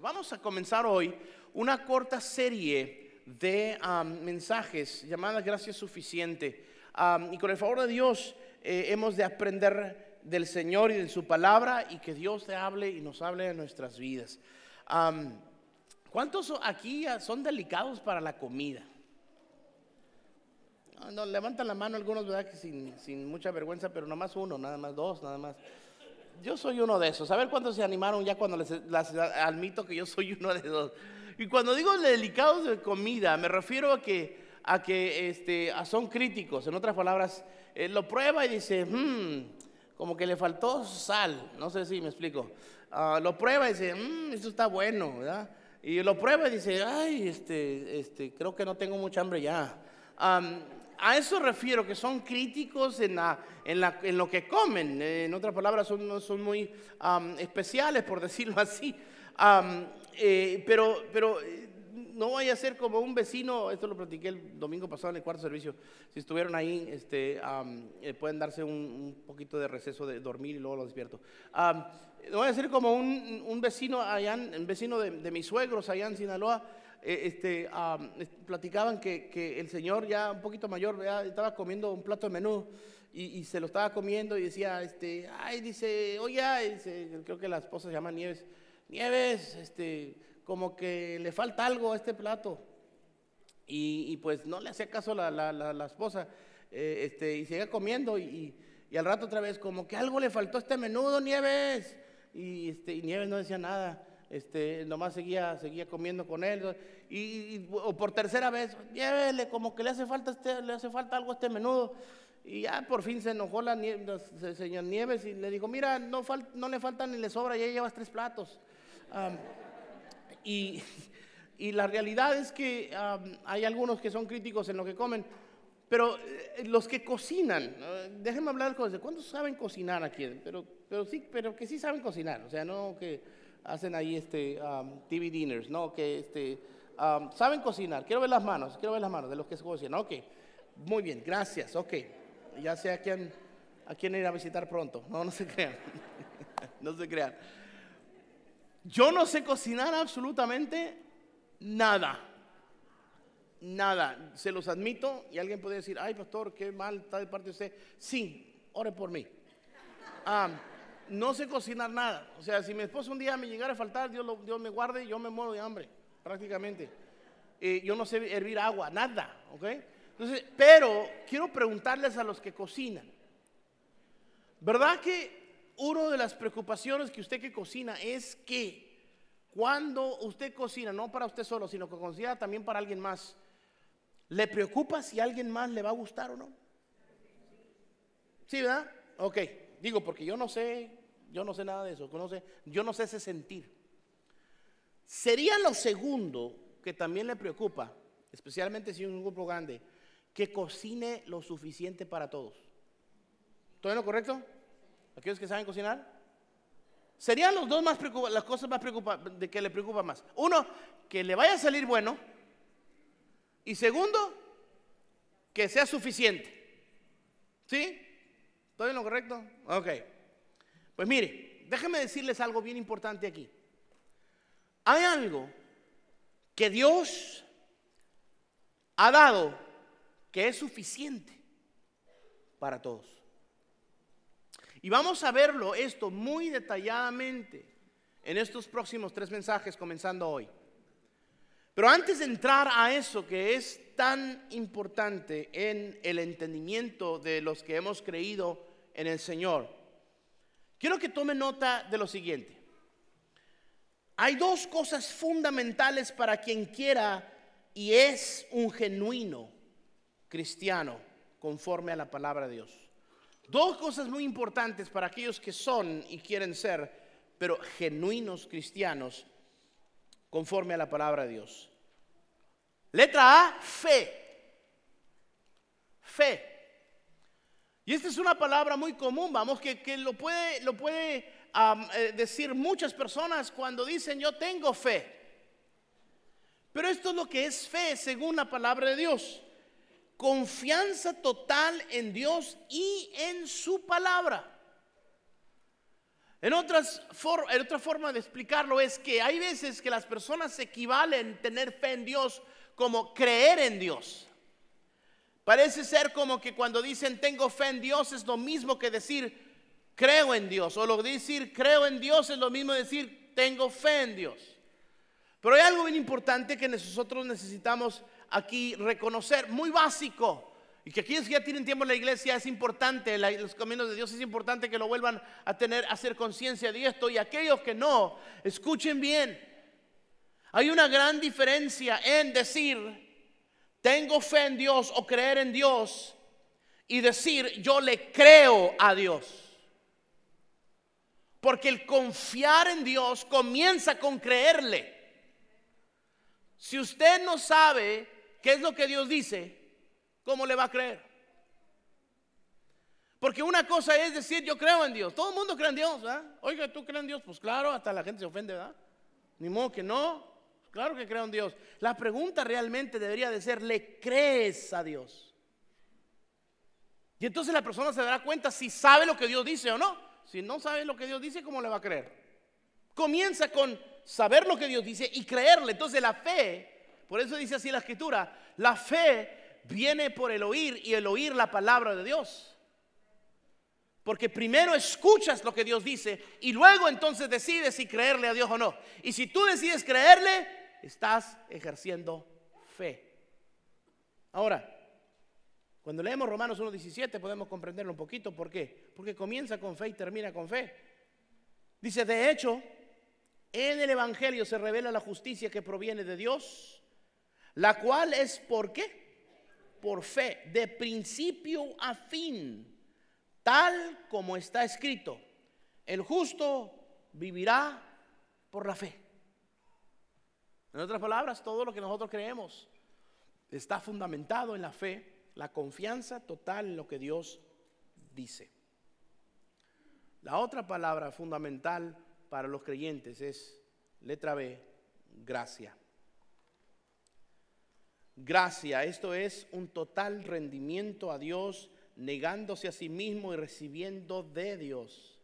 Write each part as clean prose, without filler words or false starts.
Vamos a comenzar hoy una corta serie de mensajes llamada Gracia Suficiente. Y con el favor de Dios hemos de aprender del Señor y de su palabra, y que Dios te hable y nos hable de nuestras vidas. ¿Cuántos aquí son delicados para la comida? No, levantan la mano algunos, ¿verdad? Que sin mucha vergüenza, pero nomás uno, nada más dos, nada más. Yo soy uno de esos. A ver cuántos se animaron ya cuando les admito que yo soy uno de esos. Y cuando digo delicados de comida, me refiero a que son críticos. En otras palabras, lo prueba y dice, como que le faltó sal. No sé si me explico. Lo prueba y dice, esto está bueno, ¿verdad? Y lo prueba y dice, ay, creo que no tengo mucha hambre ya. A eso refiero, que son críticos en lo que comen. En otras palabras, son muy especiales, por decirlo así. Pero no vaya a ser como un vecino. Esto lo platiqué el domingo pasado en el cuarto servicio. Si estuvieron ahí, pueden darse un poquito de receso de dormir y luego lo despierto. No vaya a ser como un vecino allá, un vecino de mis suegros allá en Sinaloa. Platicaban que el señor ya un poquito mayor, ¿verdad? Estaba comiendo un plato de menú y se lo estaba comiendo y decía, dice, oye, creo que la esposa se llama Nieves, como que le falta algo a este plato. Y pues no le hacía caso la esposa, y seguía comiendo y al rato otra vez, como que algo le faltó a este menudo, Nieves. Y Nieves no decía nada. Nomás seguía comiendo con él, o por tercera vez, llévele, como que le hace falta algo a este menudo. Y ya por fin se enojó el señor Nieves y le dijo, mira, no le falta ni le sobra, ya llevas 3 platos. Y la realidad es que hay algunos que son críticos en lo que comen, pero los que cocinan, déjenme hablar de ¿cuántos saben cocinar aquí? Pero que sí saben cocinar, o sea, no que hacen ahí TV dinners, ¿no? Que saben cocinar. Quiero ver las manos de los que se cocinan. Ok, muy bien, gracias. Ok, ya sé a quién ir a visitar pronto. No se crean. No se crean. Yo no sé cocinar absolutamente nada. Nada, se los admito. Y alguien puede decir, ay, pastor, qué mal está de parte de usted. Sí, ore por mí. No sé cocinar nada. O sea, si mi esposo un día me llegara a faltar, Dios me guarde, yo me muero de hambre, prácticamente. Yo no sé hervir agua, nada, ¿ok? Entonces, pero quiero preguntarles a los que cocinan, ¿verdad que una de las preocupaciones que usted que cocina es que cuando usted cocina, no para usted solo, sino que cocina también para alguien más, ¿le preocupa si a alguien más le va a gustar o no? ¿Sí, verdad? Ok. Digo, porque yo no sé nada de eso, yo no sé ese sentir. Sería lo segundo que también le preocupa, especialmente si es un grupo grande, que cocine lo suficiente para todos. ¿Todo es lo correcto? ¿Aquellos que saben cocinar? Serían los dos las cosas más preocupantes, que le preocupa más. Uno, que le vaya a salir bueno. Y segundo, que sea suficiente. ¿Sí? ¿Todo en lo correcto? Ok. Pues mire, déjenme decirles algo bien importante aquí. Hay algo que Dios ha dado que es suficiente para todos. Y vamos a verlo esto muy detalladamente en estos próximos 3 mensajes comenzando hoy. Pero antes de entrar a eso que es tan importante en el entendimiento de los que hemos creído en el Señor, quiero que tome nota de lo siguiente. Hay 2 cosas fundamentales para quien quiera y es un genuino cristiano conforme a la palabra de Dios. 2 cosas muy importantes para aquellos que son y quieren ser, pero genuinos cristianos conforme a la palabra de Dios. Letra A, fe. Fe. Y esta es una palabra muy común, vamos, que lo puede decir muchas personas cuando dicen yo tengo fe. Pero esto es lo que es fe según la palabra de Dios. Confianza total en Dios y en su palabra. Otra forma de explicarlo es que hay veces que las personas equivalen tener fe en Dios como creer en Dios. Parece ser como que cuando dicen tengo fe en Dios es lo mismo que decir creo en Dios. O lo de decir creo en Dios es lo mismo que decir tengo fe en Dios. Pero hay algo bien importante que nosotros necesitamos aquí reconocer, muy básico. Y que aquellos que ya tienen tiempo en la iglesia es importante, los caminos de Dios es importante que lo vuelvan a tener, a hacer conciencia de esto. Y aquellos que no, escuchen bien. Hay una gran diferencia en decir tengo fe en Dios o creer en Dios y decir yo le creo a Dios. Porque el confiar en Dios comienza con creerle. Si usted no sabe qué es lo que Dios dice, ¿cómo le va a creer? Porque una cosa es decir yo creo en Dios. Todo el mundo cree en Dios, ¿verdad? Oiga, ¿tú crees en Dios? Pues claro, hasta la gente se ofende, ¿verdad? Ni modo que no. Claro que creo en Dios. La pregunta realmente debería de ser, ¿le crees a Dios? Y entonces la persona se dará cuenta si sabe lo que Dios dice o no. Si no sabe lo que Dios dice, ¿cómo le va a creer? Comienza con saber lo que Dios dice y creerle. Entonces la fe, por eso dice así la Escritura, la fe viene por el oír y el oír la palabra de Dios. Porque primero escuchas lo que Dios dice y luego entonces decides si creerle a Dios o no. Y si tú decides creerle, estás ejerciendo fe. Ahora, cuando leemos Romanos 1:17 podemos comprenderlo un poquito. ¿Por qué? Porque comienza con fe y termina con fe. Dice, de hecho, en el Evangelio se revela la justicia que proviene de Dios, la cual es ¿por qué? Por fe, de principio a fin. Tal como está escrito, el justo vivirá por la fe. En otras palabras, todo lo que nosotros creemos está fundamentado en la fe, la confianza total en lo que Dios dice. La otra palabra fundamental para los creyentes es, letra B, gracia. Gracia, esto es un total rendimiento a Dios, negándose a sí mismo y recibiendo de Dios.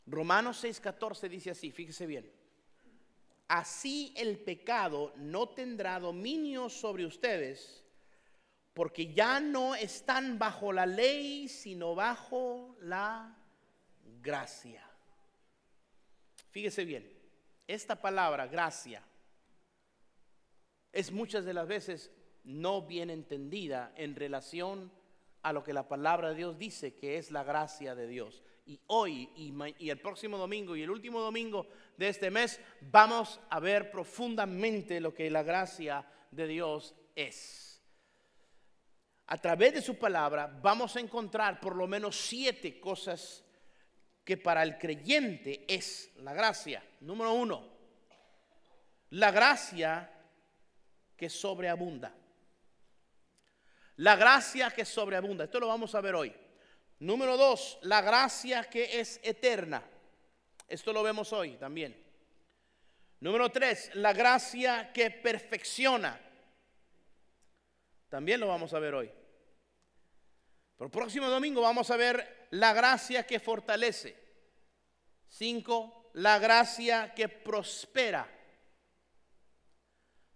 Romanos 6:14 dice así, fíjese bien. Así el pecado no tendrá dominio sobre ustedes, porque ya no están bajo la ley, sino bajo la gracia. Fíjese bien, esta palabra gracia es muchas de las veces no bien entendida en relación a lo que la palabra de Dios dice que es la gracia de Dios. Y hoy y el próximo domingo y el último domingo de este mes vamos a ver profundamente lo que la gracia de Dios es. A través de su palabra vamos a encontrar por lo menos 7 cosas que para el creyente es la gracia. Número 1, la gracia que sobreabunda. La gracia que sobreabunda. Esto lo vamos a ver hoy. Número 2, la gracia que es eterna. Esto lo vemos hoy también. Número 3, la gracia que perfecciona. También lo vamos a ver hoy. Pero el próximo domingo vamos a ver la gracia que fortalece. 5, la gracia que prospera.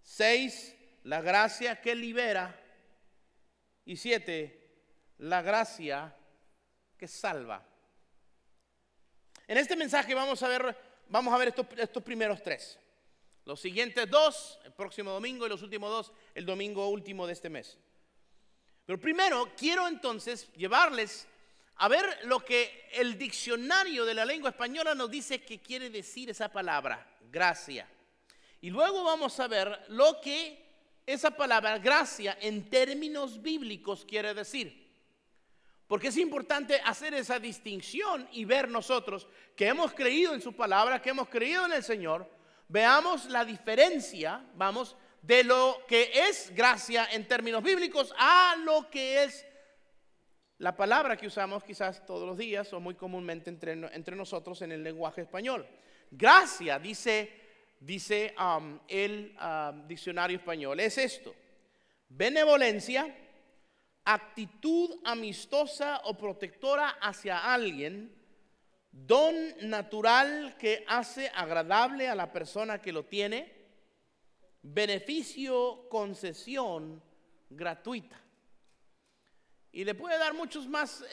6, la gracia que libera. Y 7, la gracia que salva. En este mensaje vamos a ver estos primeros 3. Los siguientes 2, el próximo domingo, y los últimos 2, el domingo último de este mes. Pero primero quiero entonces llevarles a ver lo que el diccionario de la lengua española nos dice que quiere decir esa palabra, gracia. Y luego vamos a ver lo que esa palabra gracia en términos bíblicos quiere decir. Porque es importante hacer esa distinción y ver nosotros que hemos creído en su palabra, que hemos creído en el Señor, veamos la diferencia, vamos, de lo que es gracia en términos bíblicos a lo que es la palabra que usamos quizás todos los días o muy comúnmente entre nosotros en el lenguaje español. Gracia, dice el diccionario español, es esto: benevolencia, actitud amistosa o protectora hacia alguien, don natural que hace agradable a la persona que lo tiene, beneficio, concesión gratuita. Y le puede dar muchas más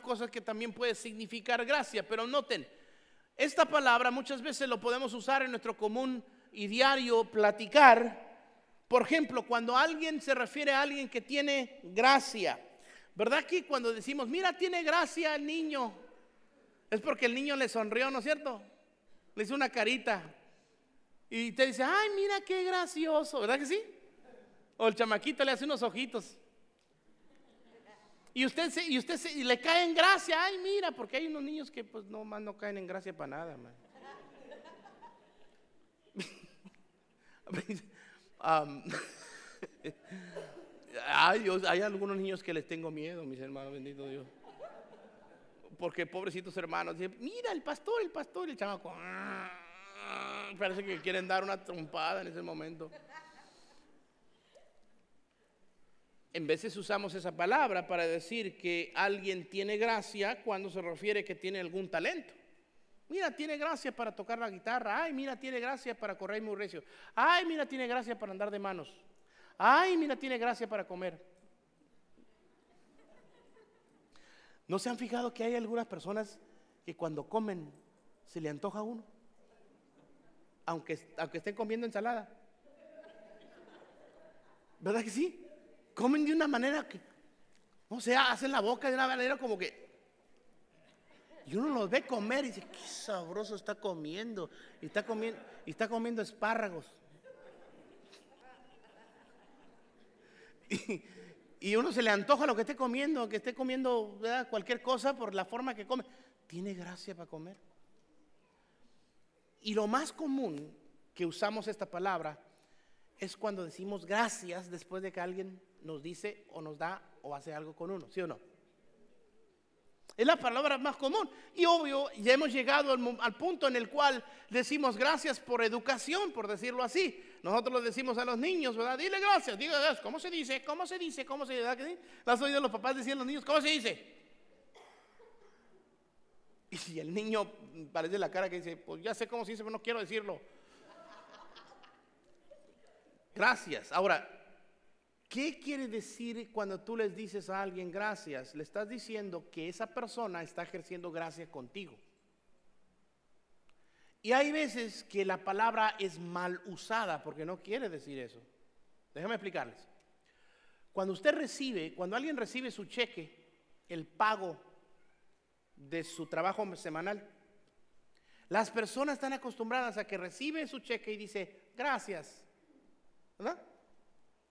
cosas que también puede significar gracia, pero noten, esta palabra muchas veces lo podemos usar en nuestro común y diario platicar. Por ejemplo, cuando alguien se refiere a alguien que tiene gracia, ¿verdad que cuando decimos, mira, tiene gracia el niño? Es porque el niño le sonrió, ¿no es cierto? Le hizo una carita y te dice, ay, mira qué gracioso, ¿verdad que sí? O el chamaquito le hace unos ojitos y y le cae en gracia. Ay, mira, porque hay unos niños que pues no caen en gracia para nada, man. Hay algunos niños que les tengo miedo, mis hermanos, bendito Dios. Porque pobrecitos hermanos dicen, mira el pastor, y el chamaco parece que quieren dar una trompada en ese momento. En veces usamos esa palabra para decir que alguien tiene gracia cuando se refiere que tiene algún talento. Mira, tiene gracia para tocar la guitarra. Ay, mira, tiene gracia para correr muy recio. Ay, mira, tiene gracia para andar de manos. Ay, mira, tiene gracia para comer. ¿No se han fijado que hay algunas personas que cuando comen se le antoja a uno? Aunque estén comiendo ensalada. ¿Verdad que sí? Comen de una manera que, o sea, hacen la boca de una manera como que, y uno los ve comer y dice, qué sabroso está comiendo. Y está comiendo espárragos. Y uno se le antoja lo que esté comiendo, ¿verdad? Cualquier cosa por la forma que come. Tiene gracia para comer. Y lo más común que usamos esta palabra es cuando decimos gracias después de que alguien nos dice o nos da o hace algo con uno, ¿sí o no? Es la palabra más común. Y obvio, ya hemos llegado al punto en el cual decimos gracias por educación, por decirlo así. Nosotros lo decimos a los niños, ¿verdad? Dile gracias, diga gracias. ¿Cómo se dice? ¿Cómo se dice? ¿Cómo se dice? ¿Verdad que sí? ¿Lo has oído los papás diciendo a los niños? ¿Cómo se dice? Y el niño parece la cara que dice, pues ya sé cómo se dice, pero no quiero decirlo. Gracias. Ahora, ¿qué quiere decir cuando tú les dices a alguien gracias? Le estás diciendo que esa persona está ejerciendo gracia contigo. Y hay veces que la palabra es mal usada porque no quiere decir eso. Déjame explicarles. Cuando alguien recibe su cheque, el pago de su trabajo semanal, las personas están acostumbradas a que recibe su cheque y dice gracias, ¿verdad?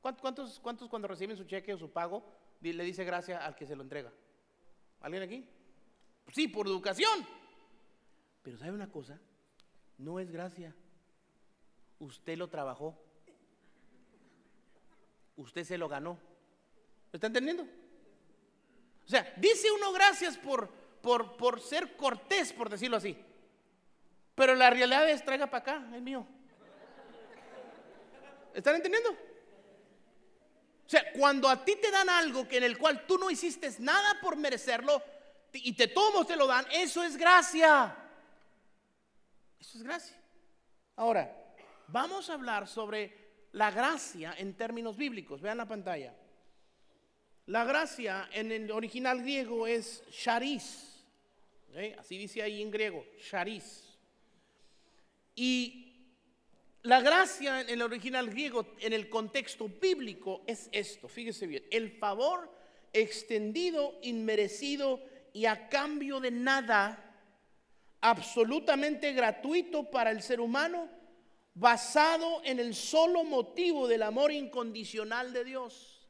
¿Cuántos cuando reciben su cheque o su pago le dice gracias al que se lo entrega? ¿Alguien aquí? Sí, por educación. Pero ¿sabe una cosa? No es gracia. Usted lo trabajó. Usted se lo ganó. ¿Me está entendiendo? O sea, dice uno gracias por ser cortés, por decirlo así. Pero la realidad es traiga para acá, es mío. ¿Están entendiendo? O sea, cuando a ti te dan algo en el cual tú no hiciste nada por merecerlo y todos te lo dan, eso es gracia. Eso es gracia. Ahora, vamos a hablar sobre la gracia en términos bíblicos. Vean la pantalla. La gracia en el original griego es charis. ¿Sí? Así dice ahí en griego, charis. Y la gracia en el original griego, en el contexto bíblico, es esto, fíjese bien, el favor extendido, inmerecido y a cambio de nada, absolutamente gratuito para el ser humano, basado en el solo motivo del amor incondicional de Dios.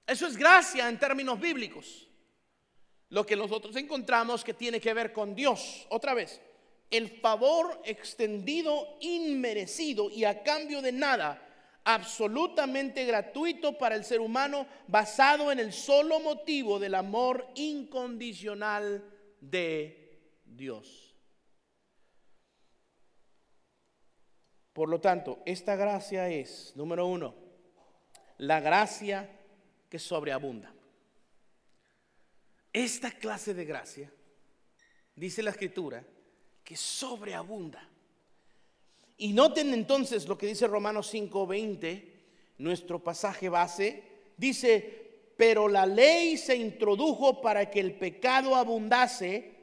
Eso es gracia en términos bíblicos. Lo que nosotros encontramos que tiene que ver con Dios, otra vez, el favor extendido, inmerecido y a cambio de nada, absolutamente gratuito para el ser humano, basado en el solo motivo del amor incondicional de Dios. Por lo tanto, esta gracia es, número uno, la gracia que sobreabunda. esta clase de gracia, dice la Escritura, que sobreabunda. Y noten entonces lo que dice Romanos 5:20, nuestro pasaje base. Dice: pero la ley se introdujo para que el pecado abundase,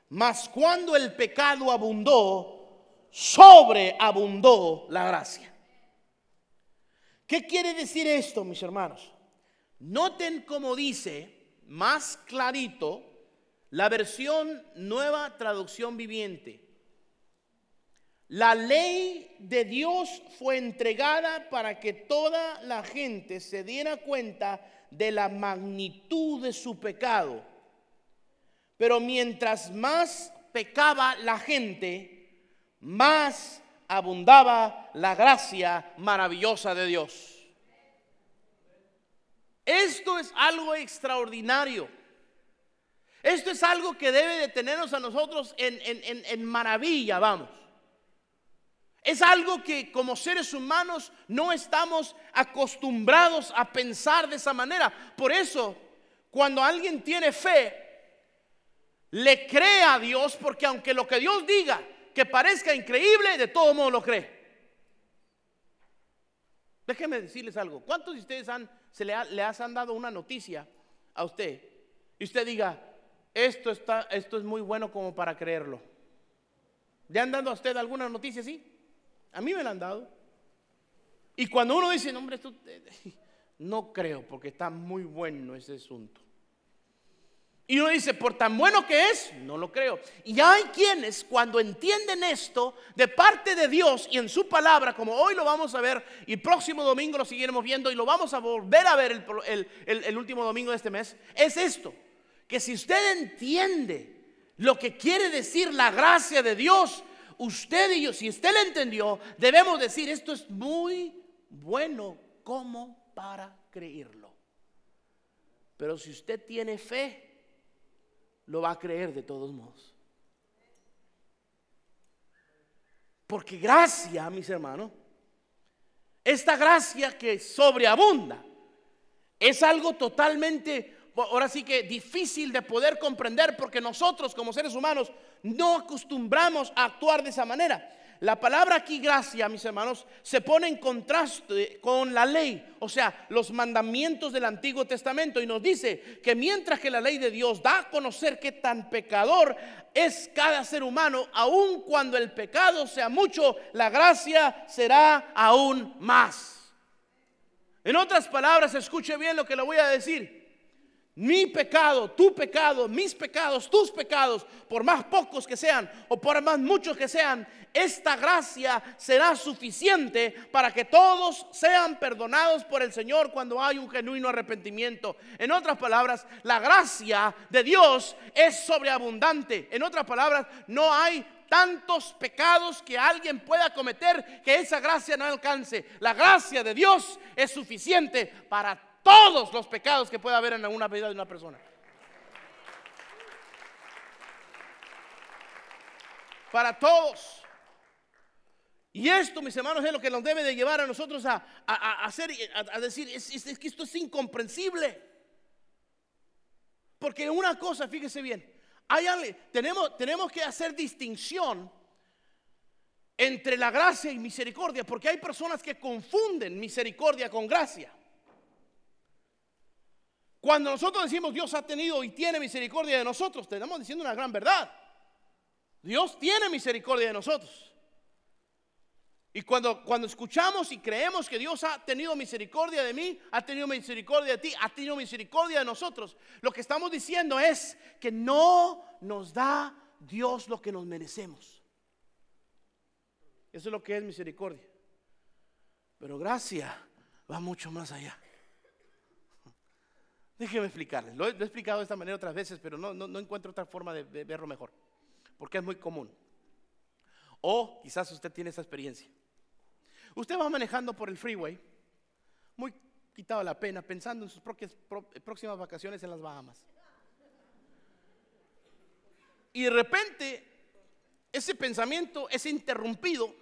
mas cuando el pecado abundó, sobreabundó la gracia. ¿Qué quiere decir esto, mis hermanos? Noten cómo dice más clarito la versión Nueva Traducción Viviente. La ley de Dios fue entregada para que toda la gente se diera cuenta de la magnitud de su pecado. Pero mientras más pecaba la gente, más abundaba la gracia maravillosa de Dios. Esto es algo extraordinario. Esto es algo que debe de tenernos a nosotros en maravilla, vamos. Es algo que como seres humanos no estamos acostumbrados a pensar de esa manera. Por eso, cuando alguien tiene fe, le cree a Dios, porque aunque lo que Dios diga que parezca increíble, de todo modo lo cree. Déjenme decirles algo. ¿Cuántos de ustedes les han dado una noticia a usted y usted diga: esto es muy bueno como para creerlo? ¿Le han dado a usted alguna noticia así? A mí me la han dado. Y cuando uno dice: no, hombre, esto no creo, porque está muy bueno ese asunto. Y uno dice: por tan bueno que es, no lo creo. Y hay quienes, cuando entienden esto de parte de Dios y en su palabra, como hoy lo vamos a ver, y el próximo domingo lo seguiremos viendo, y lo vamos a volver a ver el último domingo de este mes, es esto: que si usted entiende lo que quiere decir la gracia de Dios, usted y yo, si usted lo entendió, debemos decir: esto es muy bueno como para creerlo. Pero si usted tiene fe, lo va a creer de todos modos. Porque gracia, mis hermanos, esta gracia que sobreabunda, es algo totalmente, ahora sí que difícil de poder comprender, porque nosotros como seres humanos no acostumbramos a actuar de esa manera. La palabra aquí, gracia, mis hermanos, se pone en contraste con la ley, o sea, los mandamientos del Antiguo Testamento, y nos dice que mientras que la ley de Dios da a conocer qué tan pecador es cada ser humano, aun cuando el pecado sea mucho, la gracia será aún más. En otras palabras, escuche bien lo que le voy a decir. Mi pecado, tu pecado, mis pecados, tus pecados, por más pocos que sean o por más muchos que sean, esta gracia será suficiente para que todos sean perdonados por el Señor cuando hay un genuino arrepentimiento. En otras palabras, la gracia de Dios es sobreabundante. En otras palabras, no hay tantos pecados que alguien pueda cometer que esa gracia no alcance. La gracia de Dios es suficiente para todos los pecados que pueda haber en una vida de una persona. Para todos. Y esto, mis hermanos, es lo que nos debe de llevar a nosotros a hacer, a decir: es que esto es incomprensible. Porque una cosa, fíjese bien, tenemos que hacer distinción entre la gracia y misericordia, porque hay personas que confunden misericordia con gracia. Cuando nosotros decimos Dios ha tenido y tiene misericordia de nosotros, estamos diciendo una gran verdad. Dios tiene misericordia de nosotros. Y cuando escuchamos y creemos que Dios ha tenido misericordia de mí, ha tenido misericordia de ti, ha tenido misericordia de nosotros, lo que estamos diciendo es que no nos da Dios lo que nos merecemos. Eso es lo que es misericordia. Pero gracia va mucho más allá. Déjeme explicarles. Lo he explicado de esta manera otras veces, pero no encuentro otra forma de verlo mejor, porque es muy común. O quizás usted tiene esa experiencia. Usted va manejando por el freeway, muy quitado la pena, pensando en sus próximas vacaciones en las Bahamas. Y de repente ese pensamiento es interrumpido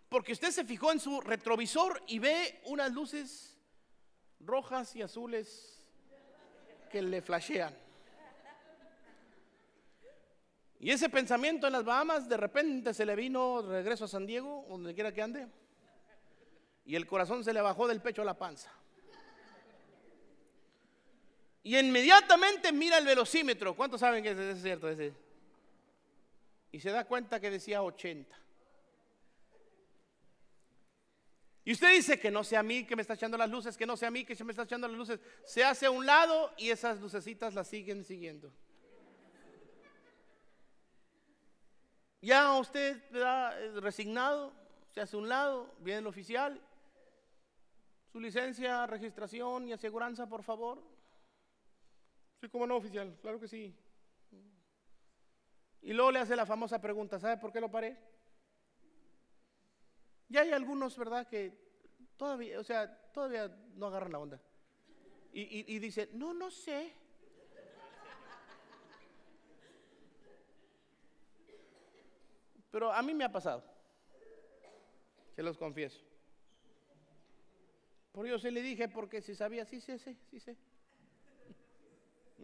porque usted se fijó en su retrovisor y ve unas luces rojas y azules que le flashean. Y ese pensamiento en las Bahamas de repente se le vino regreso a San Diego, donde quiera que ande, y el corazón se le bajó del pecho a la panza. Y inmediatamente mira el velocímetro. ¿Cuántos saben que es cierto ese? Y se da cuenta que decía 80. Y usted dice que no sea a mí que me está echando las luces, que no sea a mí que se me está echando las luces. Se hace a un lado y esas lucecitas las siguen siguiendo. Ya usted, ¿verdad?, resignado, se hace a un lado, viene el oficial. Su licencia, registración y aseguranza, por favor. Sí, cómo no, oficial, claro que sí. Y luego le hace la famosa pregunta, ¿sabe por qué lo paré? Ya hay algunos, ¿verdad?, que todavía no agarran la onda. Y dice, no sé. Pero a mí me ha pasado, se los confieso. Por eso se le dije, porque si sabía, sí sé.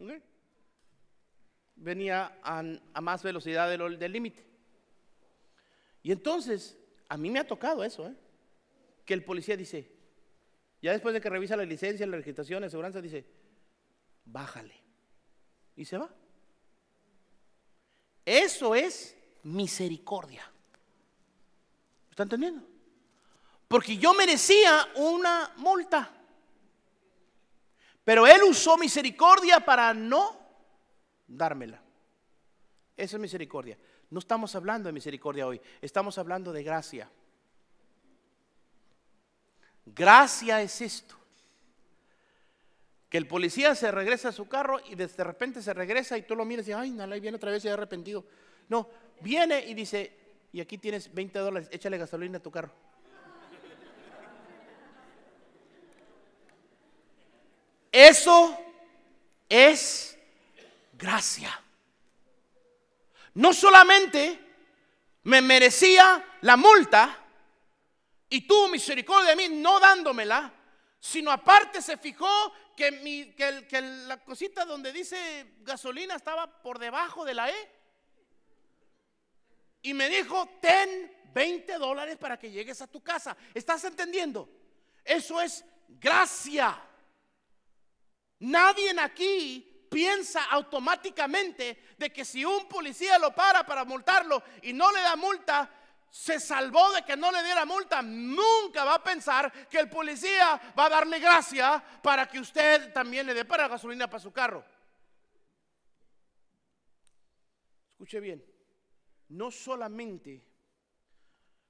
¿Okay? Venía a más velocidad del límite. Y entonces, a mí me ha tocado eso, que el policía dice, ya después de que revisa la licencia, la registración, la aseguranza, dice, bájale. Y se va. Eso es misericordia. ¿Está entendiendo? Porque yo merecía una multa, pero él usó misericordia para no dármela. Eso es misericordia. No estamos hablando de misericordia hoy, estamos hablando de gracia. Gracia es esto: que el policía se regresa a su carro y de repente se regresa y tú lo miras y ay, ahí viene otra vez y arrepentido. No, viene y dice, y aquí tienes $20, échale gasolina a tu carro. Eso es gracia. No solamente me merecía la multa y tuvo misericordia de mí no dándomela, sino aparte se fijó que la cosita donde dice gasolina estaba por debajo de la E. Y me dijo, ten $20 para que llegues a tu casa. ¿Estás entendiendo? Eso es gracia. Nadie aquí piensa automáticamente de que si un policía lo para multarlo y no le da multa, se salvó de que no le diera multa. Nunca va a pensar que el policía va a darle gracia para que usted también le dé para gasolina para su carro. Escuche bien. No solamente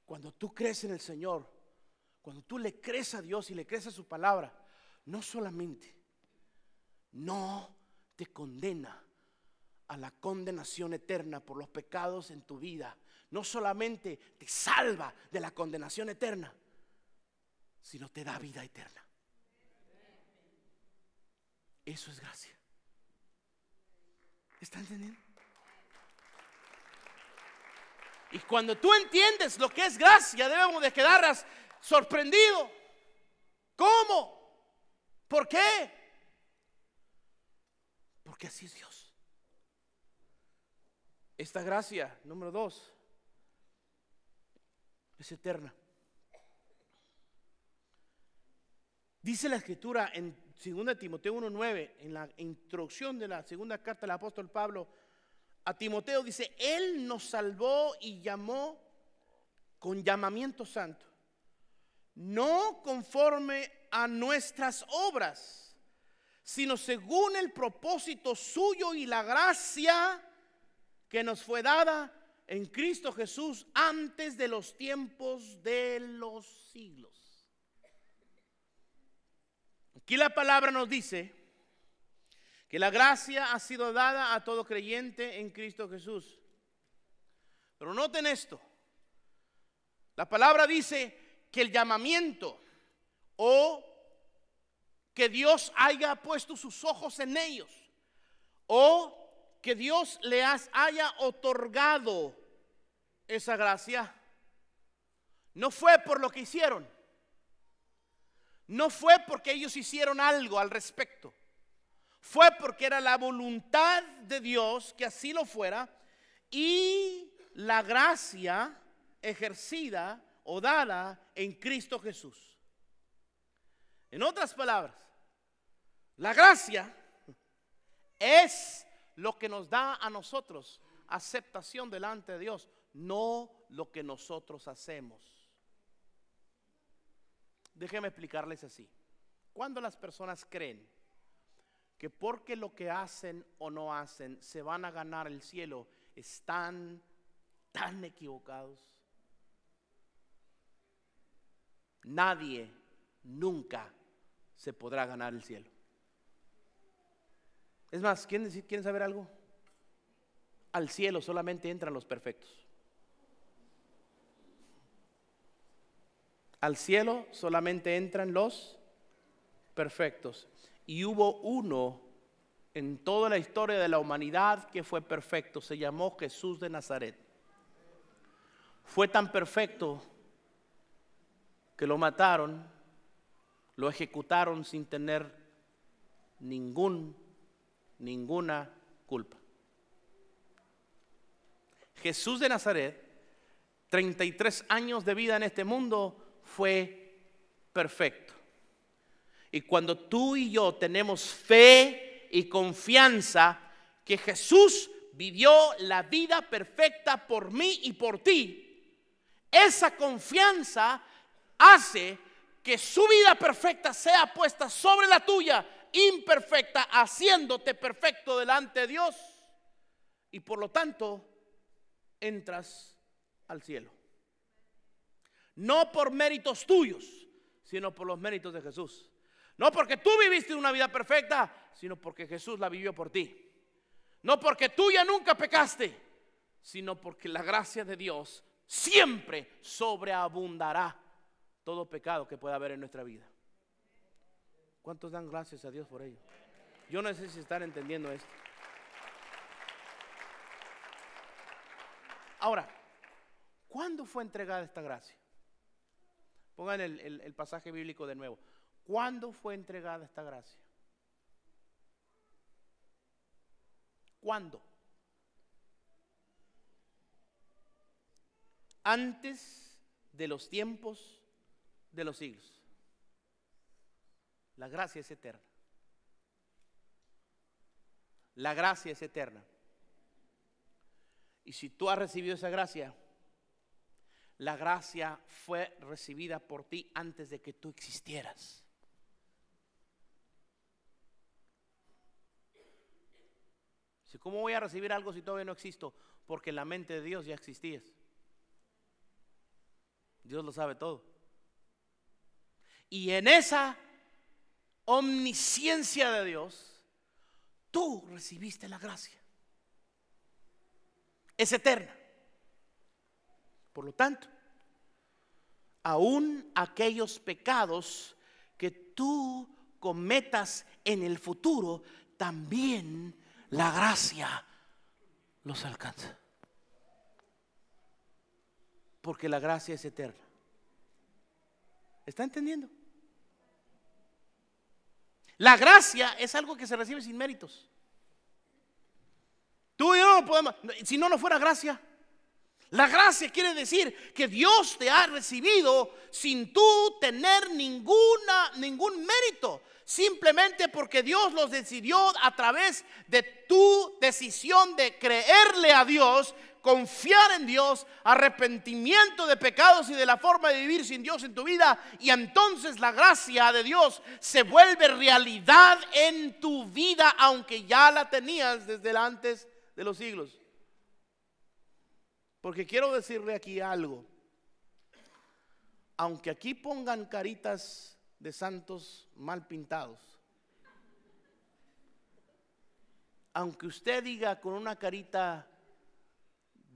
cuando tú crees en el Señor, cuando tú le crees a Dios y le crees a su palabra, no solamente no te condena a la condenación eterna por los pecados en tu vida, no solamente te salva de la condenación eterna, sino te da vida eterna. Eso es gracia. ¿Está entendiendo? Y cuando tú entiendes lo que es gracia, debemos de quedar sorprendidos. ¿Cómo? ¿Por qué? Porque así es Dios. Esta gracia, número 2, es eterna. Dice la Escritura en 2 Timoteo 1:9, en la introducción de la segunda carta del apóstol Pablo a Timoteo, dice, Él nos salvó y llamó con llamamiento santo, no conforme a nuestras obras, sino según el propósito suyo y la gracia que nos fue dada en Cristo Jesús antes de los tiempos de los siglos. Aquí la palabra nos dice que la gracia ha sido dada a todo creyente en Cristo Jesús. Pero noten esto: la palabra dice que el llamamiento, o que Dios haya puesto sus ojos en ellos, o que Dios les haya otorgado esa gracia, no fue por lo que hicieron, no fue porque ellos hicieron algo al respecto. Fue porque era la voluntad de Dios que así lo fuera, y la gracia ejercida o dada en Cristo Jesús. En otras palabras, la gracia es lo que nos da a nosotros aceptación delante de Dios, no lo que nosotros hacemos. Déjenme explicarles así. Cuando las personas creen que porque lo que hacen o no hacen se van a ganar el cielo, están tan equivocados. Nadie nunca se podrá ganar el cielo. Es más, ¿quieren saber algo? Al cielo solamente entran los perfectos. Al cielo solamente entran los perfectos. Y hubo uno en toda la historia de la humanidad que fue perfecto. Se llamó Jesús de Nazaret. Fue tan perfecto que lo mataron, lo ejecutaron sin tener ninguna culpa. Jesús de Nazaret, 33 años de vida en este mundo, fue perfecto. Y cuando tú y yo tenemos fe y confianza que Jesús vivió la vida perfecta por mí y por ti, esa confianza hace que su vida perfecta sea puesta sobre la tuya, imperfecta, haciéndote perfecto delante de Dios. Y por lo tanto, entras al cielo. No por méritos tuyos, sino por los méritos de Jesús. No porque tú viviste una vida perfecta, sino porque Jesús la vivió por ti. No porque tú ya nunca pecaste, sino porque la gracia de Dios siempre sobreabundará todo pecado que pueda haber en nuestra vida. ¿Cuántos dan gracias a Dios por ello? Yo no sé si están entendiendo esto. Ahora, ¿cuándo fue entregada esta gracia? Pongan el pasaje bíblico de nuevo. ¿Cuándo fue entregada esta gracia? ¿Cuándo? Antes de los tiempos de los siglos. La gracia es eterna. La gracia es eterna. Y si tú has recibido esa gracia, la gracia fue recibida por ti antes de que tú existieras. ¿Cómo voy a recibir algo si todavía no existo? Porque en la mente de Dios ya existías. Dios lo sabe todo. Y en esa omnisciencia de Dios, tú recibiste la gracia. Es eterna. Por lo tanto, aún aquellos pecados que tú cometas en el futuro, también la gracia los alcanza. Porque la gracia es eterna. ¿Está entendiendo? La gracia es algo que se recibe sin méritos. Tú y yo no podemos, si no fuera gracia. La gracia quiere decir que Dios te ha recibido sin tú tener ningún mérito. Simplemente porque Dios los decidió a través de tu decisión de creerle a Dios, confiar en Dios, arrepentimiento de pecados y de la forma de vivir sin Dios en tu vida. Y entonces la gracia de Dios se vuelve realidad en tu vida, aunque ya la tenías desde antes de los siglos. Porque quiero decirle aquí algo. Aunque aquí pongan caritas de santos mal pintados, aunque usted diga con una carita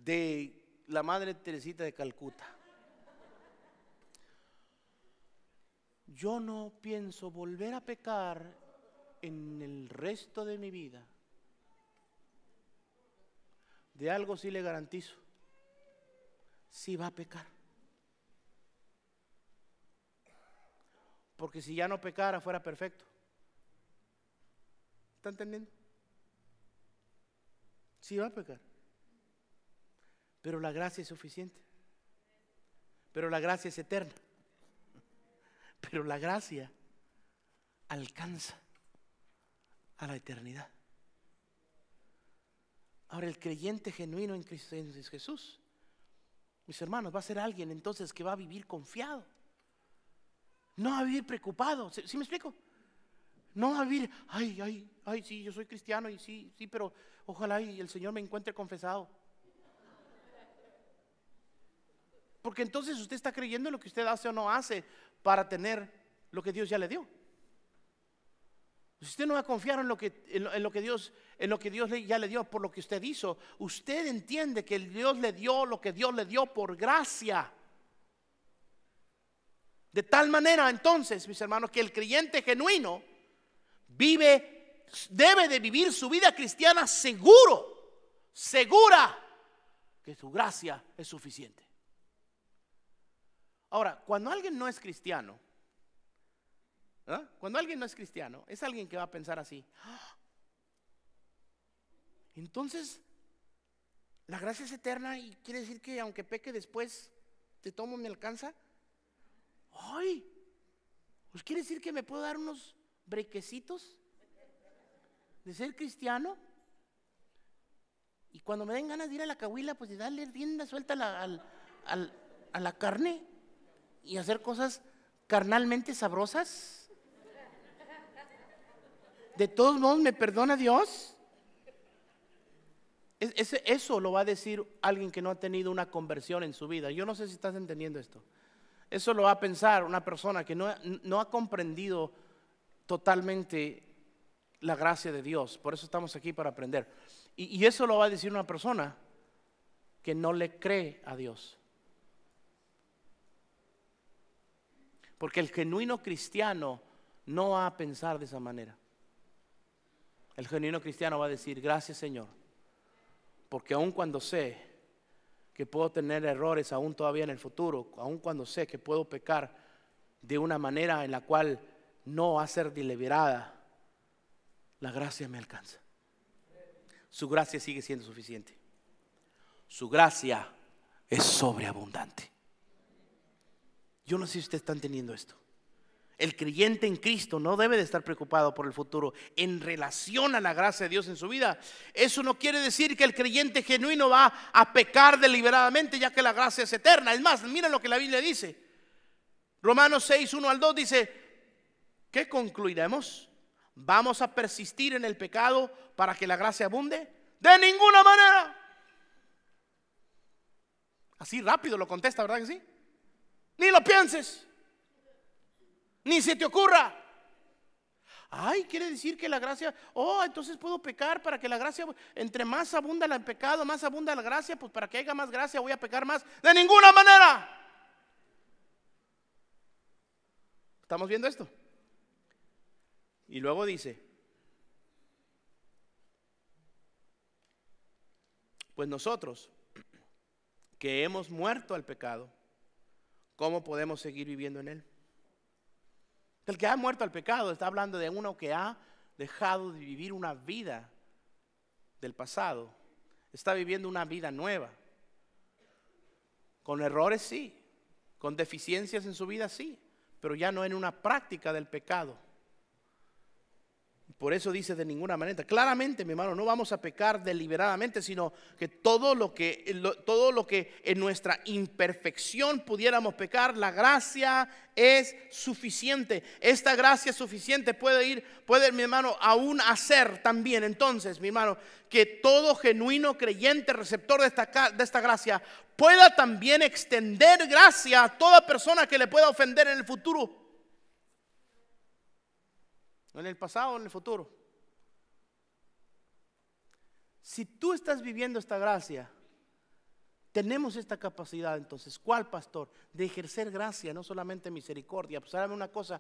de la Madre Teresita de Calcuta, yo no pienso volver a pecar en el resto de mi vida. De algo sí le garantizo: sí va a pecar. Porque si ya no pecara fuera perfecto. ¿Está entendiendo? Sí va a pecar. Pero la gracia es suficiente. Pero la gracia es eterna. Pero la gracia alcanza a la eternidad. Ahora, el creyente genuino en Cristo Jesús, mis hermanos, va a ser alguien entonces que va a vivir confiado. No va a vivir preocupado. ¿Sí me explico? No va a vivir, ay, sí, yo soy cristiano y sí, pero ojalá y el Señor me encuentre confesado. Porque entonces usted está creyendo en lo que usted hace o no hace para tener lo que Dios ya le dio. Si usted no va a confiar en lo que Dios ya le dio por lo que usted hizo, usted entiende que Dios le dio lo que Dios le dio por gracia. De tal manera entonces, mis hermanos, que el creyente genuino debe de vivir su vida cristiana segura que su gracia es suficiente. Ahora, cuando alguien no es cristiano, es alguien que va a pensar así. Entonces, la gracia es eterna y quiere decir que aunque peque después, de todo me alcanza. Ay, pues quiere decir que me puedo dar unos brequecitos de ser cristiano. Y cuando me den ganas de ir a la cahuila, pues de darle rienda suelta a la carne y hacer cosas carnalmente sabrosas. De todos modos me perdona Dios. Eso lo va a decir alguien que no ha tenido una conversión en su vida. Yo no sé si estás entendiendo esto. Eso lo va a pensar una persona que no ha comprendido totalmente la gracia de Dios. Por eso estamos aquí, para aprender. Y eso lo va a decir una persona que no le cree a Dios. Porque el genuino cristiano no va a pensar de esa manera. El genuino cristiano va a decir: gracias, Señor, porque aun cuando sé que puedo tener errores aún todavía en el futuro, aun cuando sé que puedo pecar de una manera en la cual no va a ser deliberada, la gracia me alcanza. Su gracia sigue siendo suficiente. Su gracia es sobreabundante. Yo no sé si usted está entendiendo esto. El creyente en Cristo no debe de estar preocupado por el futuro en relación a la gracia de Dios en su vida. Eso no quiere decir que el creyente genuino va a pecar deliberadamente, ya que la gracia es eterna. Es más, miren lo que la Biblia dice. Romanos 6, 1 al 2 dice: ¿qué concluiremos? ¿Vamos a persistir en el pecado para que la gracia abunde? De ninguna manera. Así rápido lo contesta, ¿verdad que sí? Ni lo pienses. Ni se te ocurra. Ay, quiere decir que la gracia, entonces puedo pecar para que la gracia, entre más abunda el pecado, más abunda la gracia, pues para que haya más gracia voy a pecar más. De ninguna manera. ¿Estamos viendo esto? Y luego dice: pues nosotros que hemos muerto al pecado, ¿cómo podemos seguir viviendo en él? El que ha muerto al pecado está hablando de uno que ha dejado de vivir una vida del pasado. Está viviendo una vida nueva. Con errores sí, con deficiencias en su vida sí, pero ya no en una práctica del pecado. Por eso dice: de ninguna manera. Claramente, mi hermano, no vamos a pecar deliberadamente, sino que todo lo que en nuestra imperfección pudiéramos pecar, la gracia es suficiente. Esta gracia suficiente puede, mi hermano, aún hacer también entonces, mi hermano, que todo genuino creyente receptor de esta gracia pueda también extender gracia a toda persona que le pueda ofender en el futuro. En el pasado o en el futuro. Si tú estás viviendo esta gracia, tenemos esta capacidad entonces. ¿Cuál, pastor? De ejercer gracia, no solamente misericordia. Pues hágame una cosa,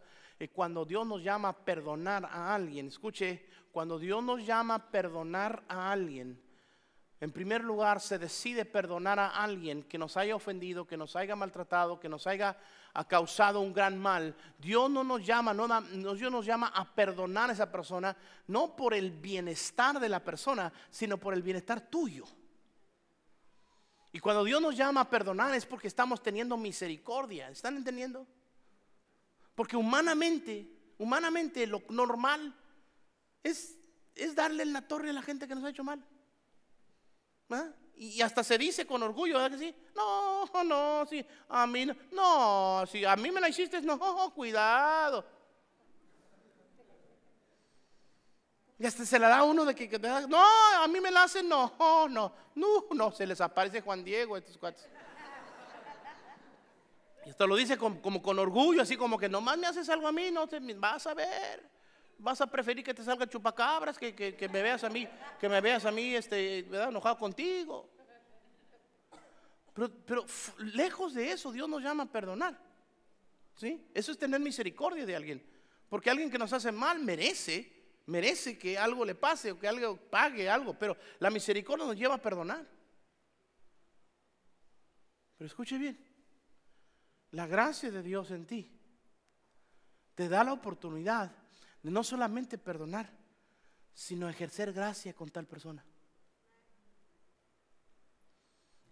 cuando Dios nos llama a perdonar a alguien, escuche, cuando Dios nos llama a perdonar a alguien, en primer lugar se decide perdonar a alguien que nos haya ofendido, que nos haya maltratado, que nos haya causado un gran mal. Dios no nos llama, Dios nos llama a perdonar a esa persona, no por el bienestar de la persona, sino por el bienestar tuyo. Y cuando Dios nos llama a perdonar es porque estamos teniendo misericordia. ¿Están entendiendo? Porque humanamente lo normal es darle en la torre a la gente que nos ha hecho mal. ¿Ah? Y hasta se dice con orgullo, ¿verdad que sí? No, sí, a mí no, si a mí me la hiciste, no, cuidado. Y hasta se la da uno de que no, a mí me la hacen, no, se les aparece Juan Diego a estos cuates. Y esto lo dice como con orgullo, así como que nomás me haces algo a mí, no te vas a ver, vas a preferir que te salga chupacabras que me veas a mí, ¿verdad? Enojado contigo. Pero lejos de eso, Dios nos llama a perdonar, ¿sí? Eso es tener misericordia de alguien, porque alguien que nos hace mal merece que algo le pase o que algo pague algo, pero la misericordia nos lleva a perdonar. Pero escuche bien, la gracia de Dios en ti te da la oportunidad de no solamente perdonar, sino ejercer gracia con tal persona.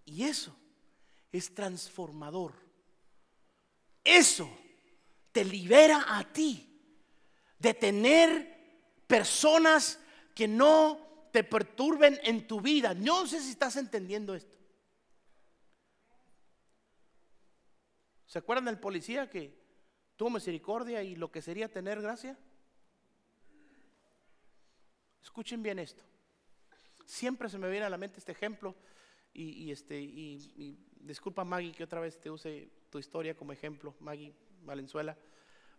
Y eso es transformador. Eso te libera a ti de tener personas que no te perturben en tu vida. No sé si estás entendiendo esto. ¿Se acuerdan del policía que tuvo misericordia y lo que sería tener gracia? Escuchen bien esto. Siempre se me viene a la mente este ejemplo y disculpa, Maggie, que otra vez te use tu historia como ejemplo, Maggie Valenzuela.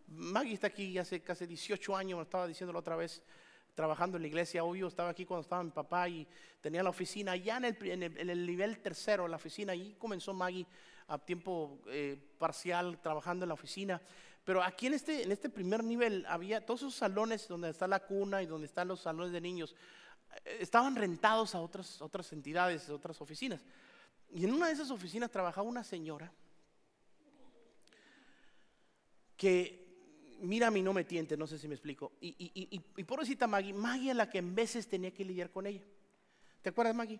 Maggie está aquí hace casi 18 años, me estaba diciendo la otra vez, trabajando en la iglesia. Obvio, estaba aquí cuando estaba mi papá y tenía la oficina allá en el nivel tercero, la oficina. Ahí comenzó Maggie a tiempo parcial trabajando en la oficina. Pero aquí en este primer nivel había todos esos salones donde está la cuna y donde están los salones de niños, estaban rentados a otras entidades, otras oficinas. Y en una de esas oficinas trabajaba una señora que, mira, a mí no me tiente, no sé si me explico. Y pobrecita Maggie es la que en veces tenía que lidiar con ella. ¿Te acuerdas, Maggie?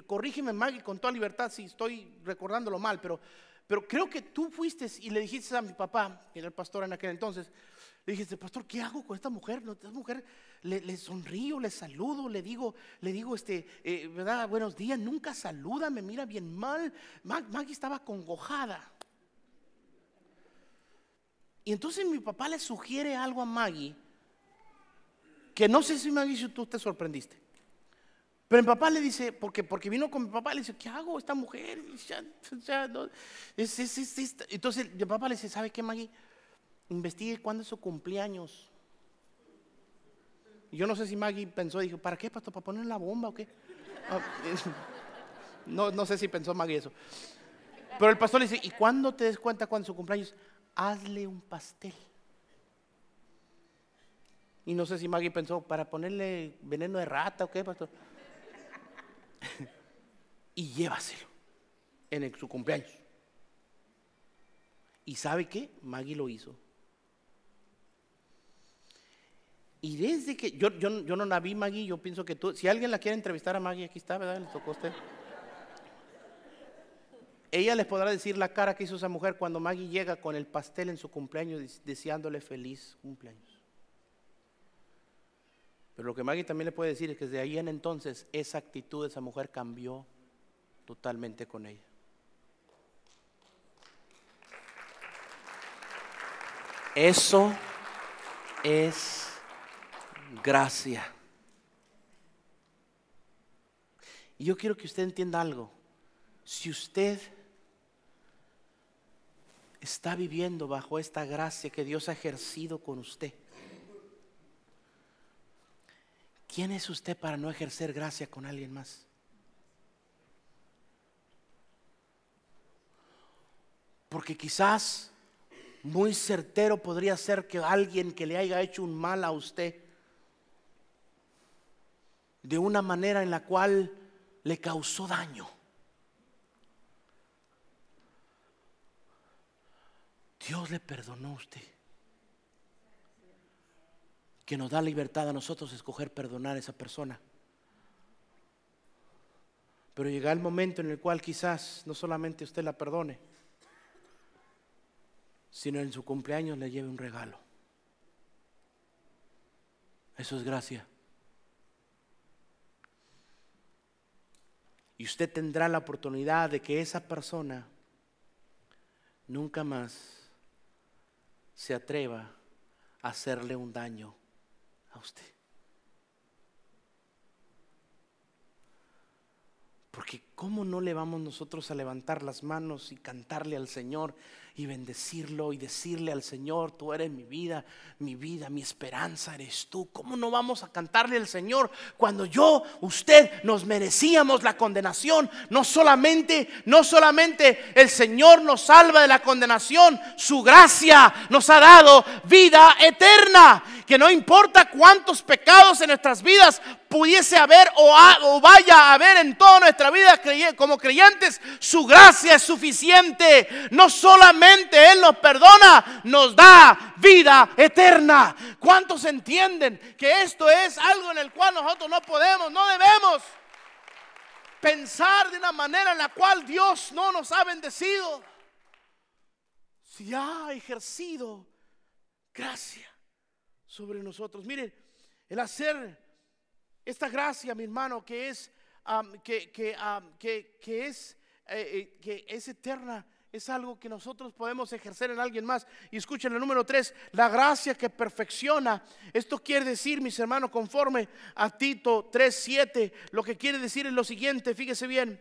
Corrígeme, Maggie, con toda libertad si estoy recordándolo mal, pero creo que tú fuiste y le dijiste a mi papá, que era el pastor en aquel entonces, le dijiste: pastor, ¿qué hago con esta mujer? Esta mujer le sonrío, le saludo, le digo, ¿verdad? Buenos días, nunca saluda, me mira bien mal. Maggie estaba congojada. Y entonces mi papá le sugiere algo a Maggie, que no sé si Maggie, si tú te sorprendiste. Pero mi papá le dice, porque vino con mi papá, le dice: ¿qué hago esta mujer? Entonces mi papá le dice: ¿sabe qué, Maggie? Investigue cuándo es su cumpleaños. Y yo no sé si Maggie pensó, dijo: ¿para qué, pastor? ¿Para poner la bomba o qué? No sé si pensó Maggie eso. Pero el pastor le dice: ¿y cuándo te des cuenta cuándo es su cumpleaños? Hazle un pastel. Y no sé si Maggie pensó: ¿para ponerle veneno de rata o qué, pastor? Y llévaselo en su cumpleaños. ¿Y sabe qué? Maggie lo hizo. Y desde que yo no la vi, Maggie, yo pienso que tú, si alguien la quiere entrevistar a Maggie, aquí está, ¿verdad? Le tocó a usted. Ella les podrá decir la cara que hizo esa mujer cuando Maggie llega con el pastel en su cumpleaños, deseándole feliz cumpleaños. Pero lo que Maggie también le puede decir es que desde ahí en entonces esa actitud de esa mujer cambió totalmente con ella. Eso es gracia. Y yo quiero que usted entienda algo. Si usted está viviendo bajo esta gracia que Dios ha ejercido con usted, ¿quién es usted para no ejercer gracia con alguien más? Porque quizás muy certero podría ser que alguien que le haya hecho un mal a usted de una manera en la cual le causó daño, Dios le perdonó a usted, que nos da libertad a nosotros escoger perdonar a esa persona. Pero llega el momento en el cual quizás no solamente usted la perdone, sino en su cumpleaños le lleve un regalo. Eso es gracia. Y usted tendrá la oportunidad de que esa persona nunca más se atreva a hacerle un daño a usted. Porque ¿cómo no le vamos nosotros a levantar las manos y cantarle al Señor y bendecirlo y decirle al Señor: tú eres mi vida, mi esperanza eres tú? ¿Cómo no vamos a cantarle al Señor cuando usted nos merecíamos la condenación? No solamente el Señor nos salva de la condenación, su gracia nos ha dado vida eterna. Que no importa cuántos pecados en nuestras vidas pudiese haber o vaya a haber en toda nuestra vida como creyentes, su gracia es suficiente. No solamente Él nos perdona, nos da vida eterna. ¿Cuántos entienden que esto es algo en el cual nosotros no debemos pensar de una manera en la cual Dios no nos ha bendecido? Si ha ejercido gracia sobre nosotros. Miren, el hacer esta gracia, mi hermano, que es eterna, es algo que nosotros podemos ejercer en alguien más. Y escuchen el número 3, la gracia que perfecciona. Esto quiere decir, mis hermanos, conforme a Tito 3:7, lo que quiere decir es lo siguiente, fíjese bien.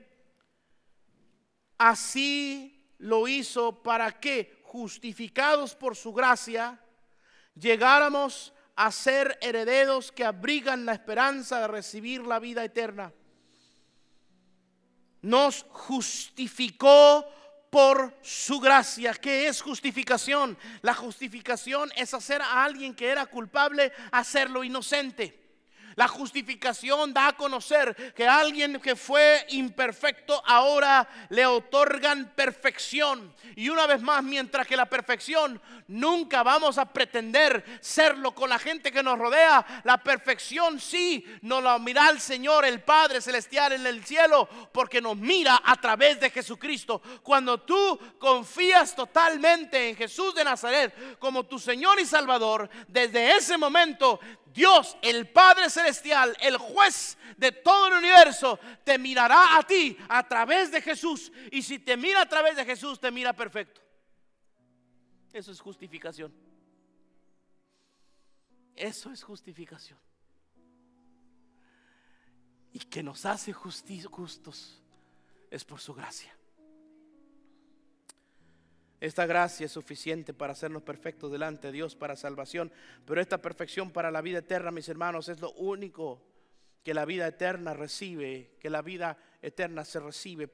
Así lo hizo para que, justificados por su gracia, llegáramos a ser herederos que abrigan la esperanza de recibir la vida eterna. Nos justificó por su gracia. ¿Qué es justificación? La justificación es hacer a alguien que era culpable hacerlo inocente. La justificación da a conocer que alguien que fue imperfecto ahora le otorgan perfección. Y una vez más, mientras que la perfección nunca vamos a pretender serlo con la gente que nos rodea, la perfección sí nos la mira el Señor, el Padre Celestial en el cielo, porque nos mira a través de Jesucristo. Cuando tú confías totalmente en Jesús de Nazaret como tu Señor y Salvador, desde ese momento Dios, el Padre Celestial, el juez de todo el universo, te mirará a ti a través de Jesús. Y si te mira a través de Jesús, te mira perfecto. Eso es justificación. Eso es justificación. Y que nos hace justos es por su gracia. Esta gracia es suficiente para hacernos perfectos delante de Dios para salvación. Pero esta perfección para la vida eterna, mis hermanos, es lo único que la vida eterna recibe, que la vida eterna se recibe.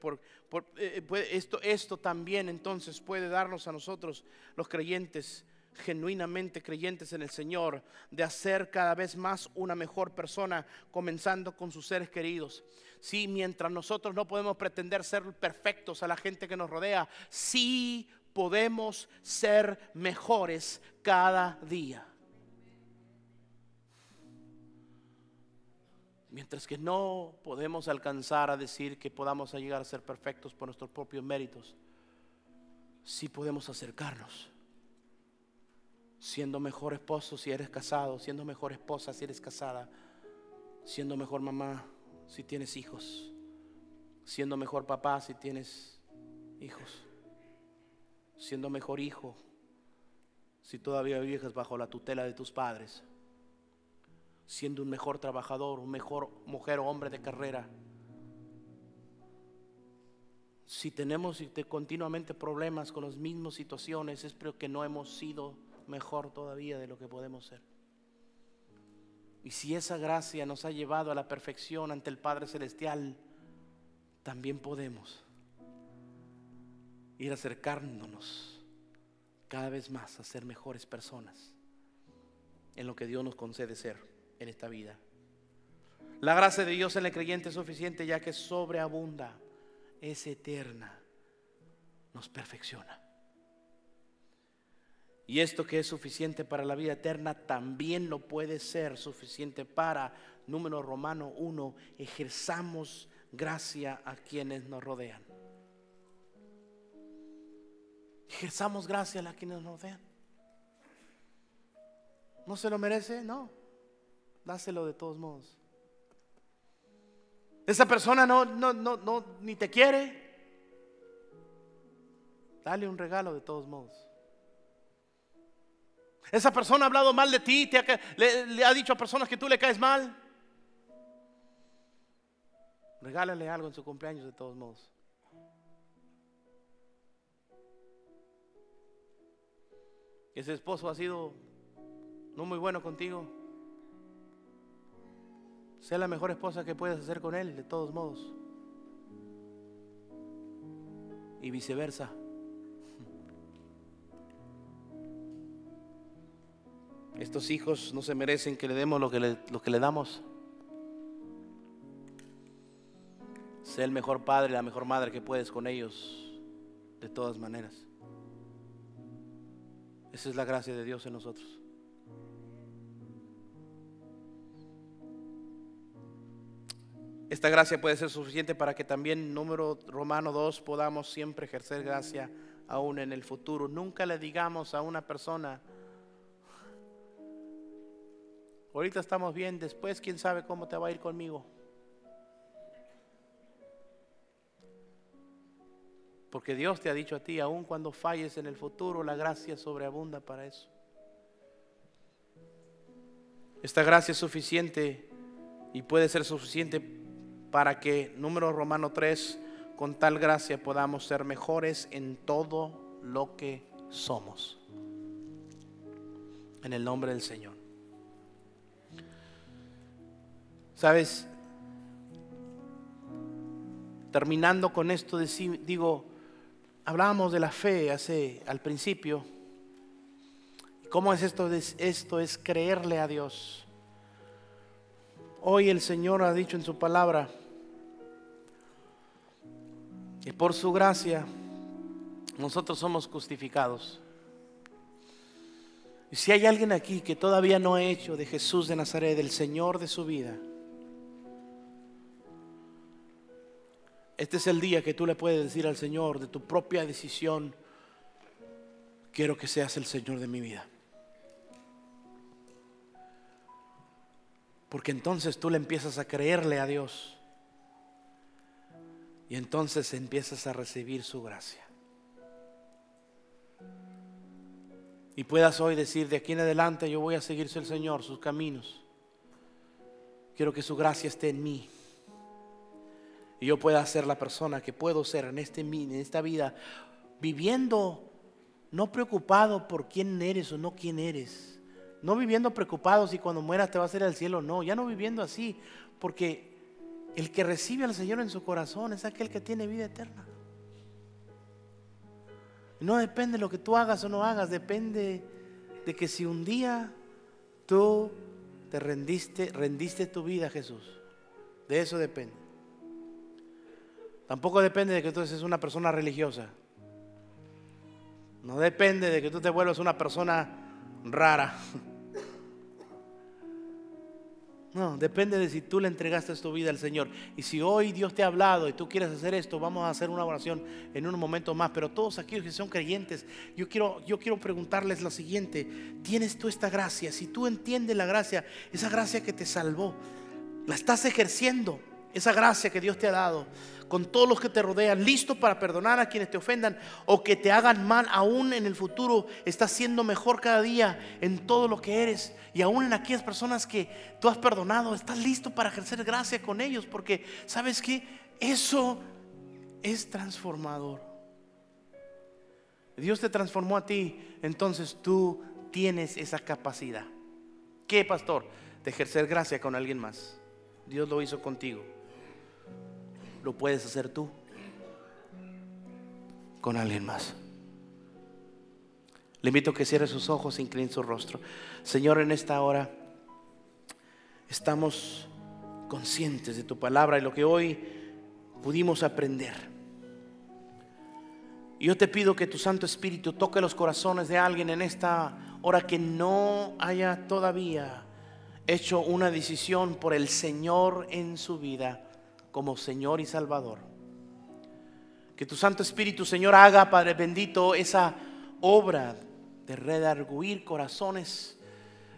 Esto también entonces puede darnos a nosotros, los creyentes, genuinamente creyentes en el Señor, de hacer cada vez más una mejor persona, comenzando con sus seres queridos. Sí, mientras nosotros no podemos pretender ser perfectos a la gente que nos rodea, sí podemos ser mejores cada día. Mientras que no podemos alcanzar a decir que podamos llegar a ser perfectos por nuestros propios méritos, sí podemos acercarnos, siendo mejor esposo si eres casado, siendo mejor esposa si eres casada, siendo mejor mamá si tienes hijos, siendo mejor papá si tienes hijos, siendo mejor hijo si todavía vives bajo la tutela de tus padres, siendo un mejor trabajador, un mejor mujer o hombre de carrera. Si tenemos continuamente problemas con las mismas situaciones, es porque no hemos sido mejor todavía de lo que podemos ser. Y si esa gracia nos ha llevado a la perfección ante el Padre Celestial, también podemos ir acercándonos cada vez más a ser mejores personas en lo que Dios nos concede ser en esta vida. La gracia de Dios en el creyente es suficiente, ya que sobreabunda, es eterna, nos perfecciona. Y esto que es suficiente para la vida eterna también lo puede ser suficiente para, número Romano 1, ejerzamos gracia a quienes nos rodean. Ejerzamos gracia a quienes nos rodean. ¿No se lo merece? No. Dáselo de todos modos. Esa persona no ni te quiere. Dale un regalo de todos modos. Esa persona ha hablado mal de ti, le ha dicho a personas que tú le caes mal. Regálale algo en su cumpleaños de todos modos. Ese esposo ha sido no muy bueno contigo. Sé la mejor esposa que puedes hacer con él, de todos modos. Y viceversa. Estos hijos no se merecen que le demos lo que le damos. Sé el mejor padre, la mejor madre que puedes con ellos, de todas maneras. Esa es la gracia de Dios en nosotros. Esta gracia puede ser suficiente para que también, número Romano 2, podamos siempre ejercer gracia aún en el futuro. Nunca le digamos a una persona: ahorita estamos bien, después quién sabe cómo te va a ir conmigo. Porque Dios te ha dicho a ti, aun cuando falles en el futuro, la gracia sobreabunda para eso. Esta gracia es suficiente y puede ser suficiente para que, número Romano 3, con tal gracia podamos ser mejores en todo lo que somos. En el nombre del Señor. ¿Sabes? Terminando con esto, digo, hablábamos de la fe al principio. ¿Cómo es esto? Esto es creerle a Dios. Hoy el Señor ha dicho en su palabra que por su gracia nosotros somos justificados. Y si hay alguien aquí que todavía no ha hecho de Jesús de Nazaret el Señor de su vida, este es el día que tú le puedes decir al Señor de tu propia decisión: quiero que seas el Señor de mi vida. Porque entonces tú le empiezas a creerle a Dios. Y entonces empiezas a recibir su gracia. Y puedas hoy decir: de aquí en adelante yo voy a seguir el Señor, sus caminos. Quiero que su gracia esté en mí. Y yo pueda ser la persona que puedo ser en esta vida, viviendo no preocupado por quién eres o no quién eres. No viviendo preocupado si cuando mueras te vas a ir al cielo o no. Ya no viviendo así, porque el que recibe al Señor en su corazón es aquel que tiene vida eterna. No depende de lo que tú hagas o no hagas, depende de que si un día tú te rendiste tu vida a Jesús. De eso depende. Tampoco depende de que tú seas una persona religiosa. No depende de que tú te vuelvas una persona rara. No, depende de si tú le entregaste tu vida al Señor. Y si hoy Dios te ha hablado y tú quieres hacer esto, vamos a hacer una oración en un momento más. Pero todos aquellos que son creyentes, yo quiero preguntarles lo siguiente: ¿tienes tú esta gracia? Si tú entiendes la gracia, esa gracia que te salvó, ¿la estás ejerciendo? Esa gracia que Dios te ha dado con todos los que te rodean, listo para perdonar a quienes te ofendan o que te hagan mal, aún en el futuro estás siendo mejor cada día en todo lo que eres, y aún en aquellas personas que tú has perdonado, estás listo para ejercer gracia con ellos, porque ¿sabes qué? Eso es transformador. Dios te transformó a ti, entonces tú tienes esa capacidad. ¿Qué, pastor? De ejercer gracia con alguien más. Dios lo hizo contigo. Lo puedes hacer tú con alguien más. Le invito a que cierre sus ojos e incline su rostro. Señor, en esta hora estamos conscientes de tu palabra y lo que hoy pudimos aprender. Y yo te pido que tu Santo Espíritu toque los corazones de alguien en esta hora que no haya todavía hecho una decisión por el Señor en su vida. como Señor y Salvador. Que tu Santo Espíritu, Señor, haga, Padre bendito, esa obra de redarguir corazones,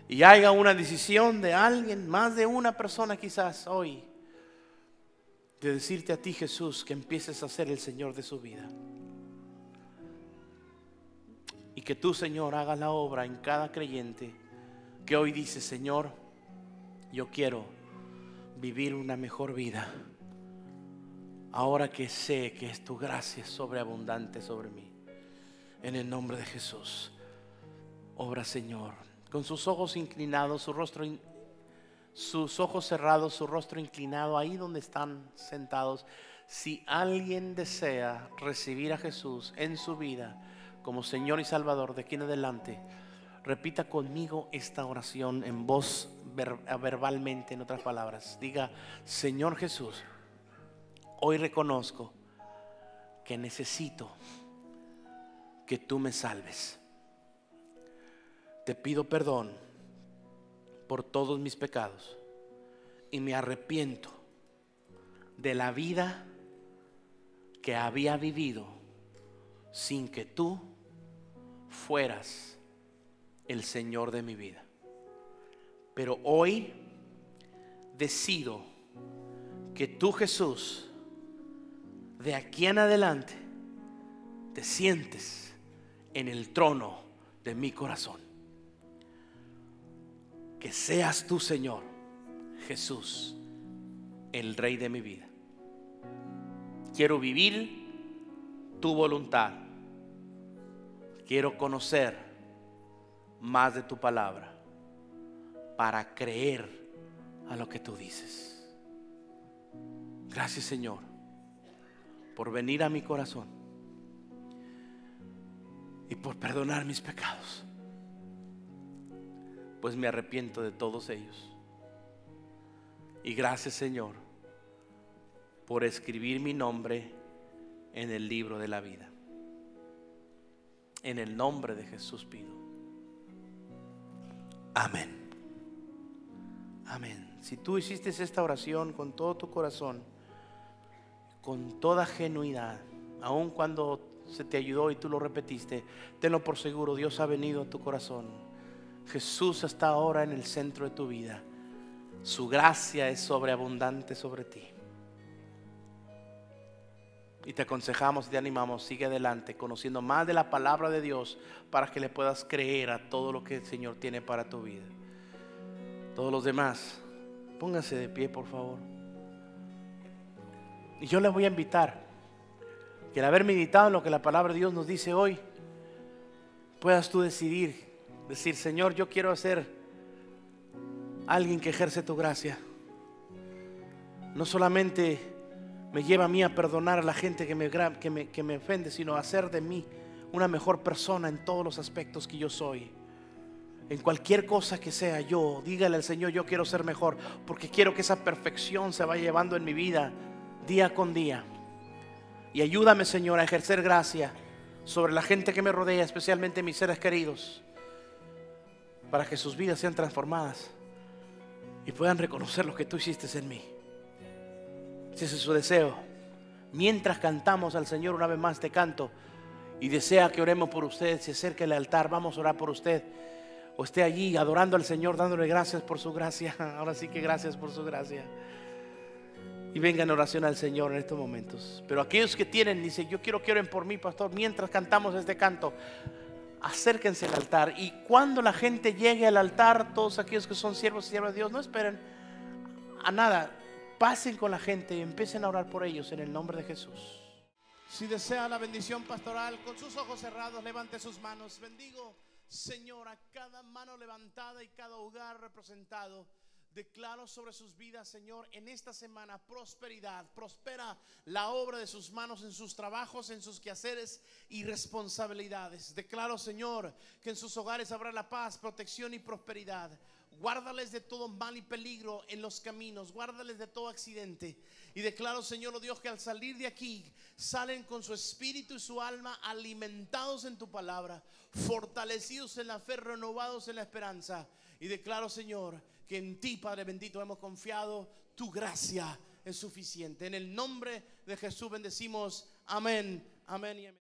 y haya una decisión de alguien, más de una persona quizás hoy, de decirte a ti, Jesús, que empieces a ser el Señor de su vida. Y que tú, Señor, hagas la obra en cada creyente que hoy dice: Señor, yo quiero vivir una mejor vida, ahora que sé que es tu gracia sobreabundante sobre mí. En el nombre de Jesús, obra, Señor. Con sus ojos inclinados, sus ojos cerrados, su rostro inclinado, ahí donde están sentados. Si alguien desea recibir a Jesús en su vida como Señor y Salvador, de aquí en adelante, repita conmigo esta oración en voz verbalmente, en otras palabras. Diga: Señor Jesús, hoy reconozco que necesito que tú me salves. Te pido perdón por todos mis pecados y me arrepiento de la vida que había vivido sin que tú fueras el Señor de mi vida. Pero hoy decido que tú, Jesús, de aquí en adelante te sientes en el trono de mi corazón. Que seas tú, Señor Jesús, el Rey de mi vida. Quiero vivir tu voluntad. Quiero conocer más de tu palabra para creer a lo que tú dices. Gracias, Señor, por venir a mi corazón y por perdonar mis pecados, pues me arrepiento de todos ellos. Y gracias, Señor, por escribir mi nombre en el libro de la vida. En el nombre de Jesús pido. Amén. Amén. Si tú hiciste esta oración con todo tu corazón, con toda genuidad, aun cuando se te ayudó y tú lo repetiste, tenlo por seguro, Dios ha venido a tu corazón. Jesús está ahora en el centro de tu vida. Su gracia es sobreabundante sobre ti. Y te aconsejamos y te animamos: sigue adelante conociendo más de la palabra de Dios para que le puedas creer a todo lo que el Señor tiene para tu vida. Todos los demás, pónganse de pie, por favor. Y yo les voy a invitar que, al haber meditado en lo que la palabra de Dios nos dice hoy, puedas tú decir: Señor, yo quiero ser alguien que ejerce tu gracia. No solamente me lleva a mí a perdonar a la gente que me ofende, sino a hacer de mí una mejor persona en todos los aspectos que yo soy. En cualquier cosa que sea yo, dígale al Señor: yo quiero ser mejor, porque quiero que esa perfección se vaya llevando en mi vida día con día. Y ayúdame, Señor, a ejercer gracia sobre la gente que me rodea, especialmente mis seres queridos, para que sus vidas sean transformadas y puedan reconocer lo que tú hiciste en mí. Si ese es su deseo, mientras cantamos al Señor una vez más este canto, y desea que oremos por usted, se acerque al altar, vamos a orar por usted, o esté allí adorando al Señor, dándole gracias por su gracia. Ahora sí que gracias por su gracia. Y venga en oración al Señor en estos momentos. Pero aquellos que tienen, dice: yo quiero que oren por mí, pastor. Mientras cantamos este canto, acérquense al altar. Y cuando la gente llegue al altar, todos aquellos que son siervos y siervas de Dios, no esperen a nada, pasen con la gente y empiecen a orar por ellos en el nombre de Jesús. Si desea la bendición pastoral, con sus ojos cerrados, levante sus manos. Bendigo, Señor, a cada mano levantada y cada hogar representado. Declaro sobre sus vidas, Señor, en esta semana prosperidad. Prospera la obra de sus manos en sus trabajos, en sus quehaceres y responsabilidades. Declaro, Señor, que en sus hogares habrá la paz, protección y prosperidad. Guárdales de todo mal y peligro en los caminos. Guárdales de todo accidente. Y declaro, Señor, oh Dios, que al salir de aquí salen con su espíritu y su alma alimentados en tu palabra, fortalecidos en la fe, renovados en la esperanza. Y declaro, Señor, que en ti, Padre bendito, hemos confiado. Tu gracia es suficiente. En el nombre de Jesús bendecimos. Amén, amén y amén.